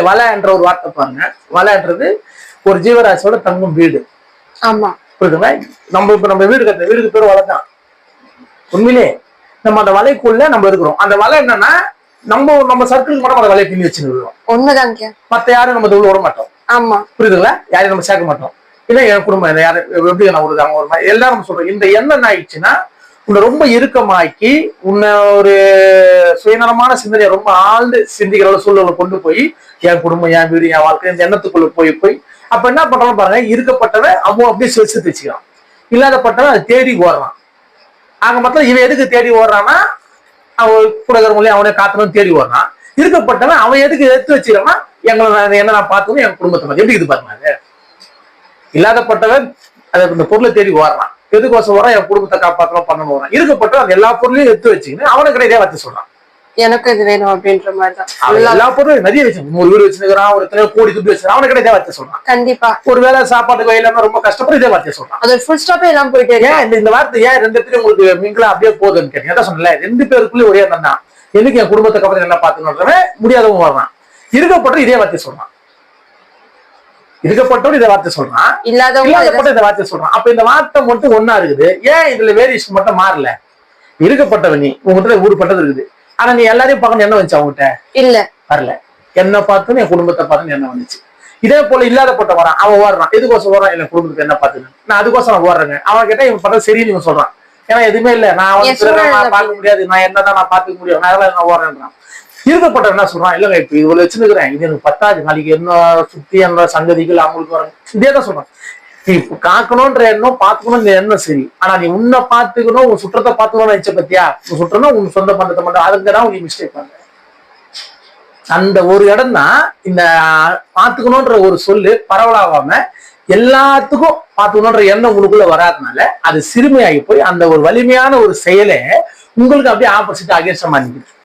வலை என்ற ஒரு வார்த்தை பாருங்க. வலைன்றது ஒரு ஜீவராசியோட தங்கும் வீடு. ஆமா, புரியுதுங்களா? நம்ம வீடு கட்டுற வீடுக்கு பேர் வலை தான். உண்மையிலே நம்ம அந்த வலைக்குள்ள நம்ம இருக்கிறோம். அந்த வலை என்னன்னா நம்ம சர்க்கிள் மட்டும் அந்த வலையை பின்னி வச்சுருக்கோம். உண்மைதாங்க. மத்த யாரும் நம்ம உள்ள விட மாட்டோம். ஆமா, புரியுதுங்களா? யாரையும் நம்ம சேர்க்க மாட்டோம். இல்ல என் குடும்பம் யாரு எப்படி நான் ஒரு மாதிரி எல்லாரும் நம்ம சொல்றோம். இந்த எண்ணம் என்ன ஆயிடுச்சுன்னா உன்னை ரொம்ப இறுக்கமாக்கி உன்னை ஒரு சுயநலமான சிந்தனையை ரொம்ப ஆழ்ந்து சிந்திக்கிற சூழலை கொண்டு போய் என் குடும்பம், என் வீடு, என் வாழ்க்கை இந்த எண்ணத்துக்குள்ள போய் அப்ப என்ன பண்றான்னு பாருங்க. இருக்கப்பட்டவன் அவன் அப்படியே சேர்த்து வச்சுக்கிறான். இல்லாதப்பட்டவன் அதை தேடி ஓடுறான். ஆக மொத்தம் இவன் எதுக்கு தேடி ஓடுறான்னா அவன் கூட இருக்கிறவங்களையும் அவனே காத்தனும் தேடி ஓடுறான். இருக்கப்பட்டவன் அவன் எதுக்கு எடுத்து வச்சுக்கிறான்னா எங்களை என்ன நான் பார்க்கணும், என் குடும்பத்தை மாதிரி எப்படி இது பாருங்க. இல்லாதப்பட்டவன் அதை இந்த பொருளை தேடி ஓடுறான். எதுக்கோசம் வரான், என் குடும்பத்தை காப்பாற்றணும் பண்ண போறான். இருக்கப்பட்டவன் அந்த எல்லா பொருளையும் எடுத்து வச்சுக்கின்னு அவனுக்கு கிடையாது வார்த்தை சொல்றான். எனக்கு இது வேணும் அப்படின்ற மாதிரிதான். எல்லா பொருளும் நிறைய வச்சு ஒரு வீடு வச்சுக்கிறான், ஒரு கோடி துட்டு வச்சுக்கிறான். அவனுக்கு கிடையாது வார்த்தை சொல்றான். கண்டிப்பா ஒரு வேலை சாப்பாட்டுக்கு வயலாம ரொம்ப கஷ்டப்பட்டு இதே வார்த்தை சொல்றான். அது ஃபுல் ஸ்டாப்பே எல்லாம் போயிட்டு ஏன் இந்த வார்த்தை ஏன் ரெண்டு பேரும் உங்களுக்கு மீன்களா அப்படியே போகுதுன்னு கேட்டீங்க. அதான் சொன்னல, ரெண்டு பேருக்குள்ளே ஒரே எண்ணம் தான். எனக்கு என் குடும்பத்தை காப்பாற்ற நல்லா பாத்துக்கணும் முடியாதவங்க வர்றான். இருக்கப்பட்டவன் இதே வார்த்தை சொல்றான். இருக்கப்பட்டவன் இதை வார்த்தை சொல்றான், இல்லாதப்பட்ட இந்த வார்த்தை சொல்றான். அப்ப இந்த வார்த்தை மட்டும் ஒன்னா இருக்குது. ஏன் இதுல வேரியேஷன் மட்டும் மாறல? இருக்கப்பட்டவன் நீ உங்ககிட்ட ஊடுபட்டது இருக்குது. ஆனா நீ எல்லாரையும் பார்க்கணும் என்ன வந்துச்சு அவங்ககிட்ட? இல்ல வரல. என்ன பார்த்து என் குடும்பத்தை பார்த்து என்ன வந்துச்சு. இதே போல இல்லாதப்பட்ட வரான், அவன் ஓடுறான். எதுக்கோசம் வரான்? என் குடும்பத்துக்கு என்ன பார்த்துன்னு நான் அதுக்கோசம் நான் ஓடுறேன். அவன் கிட்ட இவன் பார்த்தா சரின்னு இவன் சொல்றான். ஏன்னா எதுவுமே இல்ல, நான் நான் பார்க்க முடியாது, நான் என்னதான் நான் பார்த்துக்க முடியும், நான் அதெல்லாம் என்ன ஓடுறேன்றான். இருக்கப்பட்ட என்ன சொல்றான்? இல்லங்க இப்ப இவ்வளவு வச்சுருக்கிறேன், இது எனக்கு பத்தாது, நாளைக்கு என்ன சுத்தி என்ன சங்கதிகள் அவங்களுக்கு வரும். இதேதான் சொல்றான். நீ காக்கணும்ன்ற எண்ணம் பாத்துக்கணும் எண்ணம் சரி. ஆனா நீ உன்னை பாத்துக்கணும், உன் சுற்றத்தை பாத்துக்கணும்னு நினைச்ச பத்தியா? உன் சுற்றணும் உன் சொந்த பந்தத்தை மட்டும் அதுக்குதான் நீ மிஸ்டேக் பண்ற. அந்த ஒரு இடம் தான் இந்த பாத்துக்கணும்ன்ற ஒரு சொல்லு பரவலாகாம எல்லாத்துக்கும் பாத்துக்கணும்ன்ற எண்ணம் உங்களுக்குள்ள வராதனால அது சிறுமையாகி போய் அந்த ஒரு வலிமையான ஒரு செயலை உங்களுக்கு அப்படியே ஆப்போசிட் அகேன்ஸ்டா நிக்குது.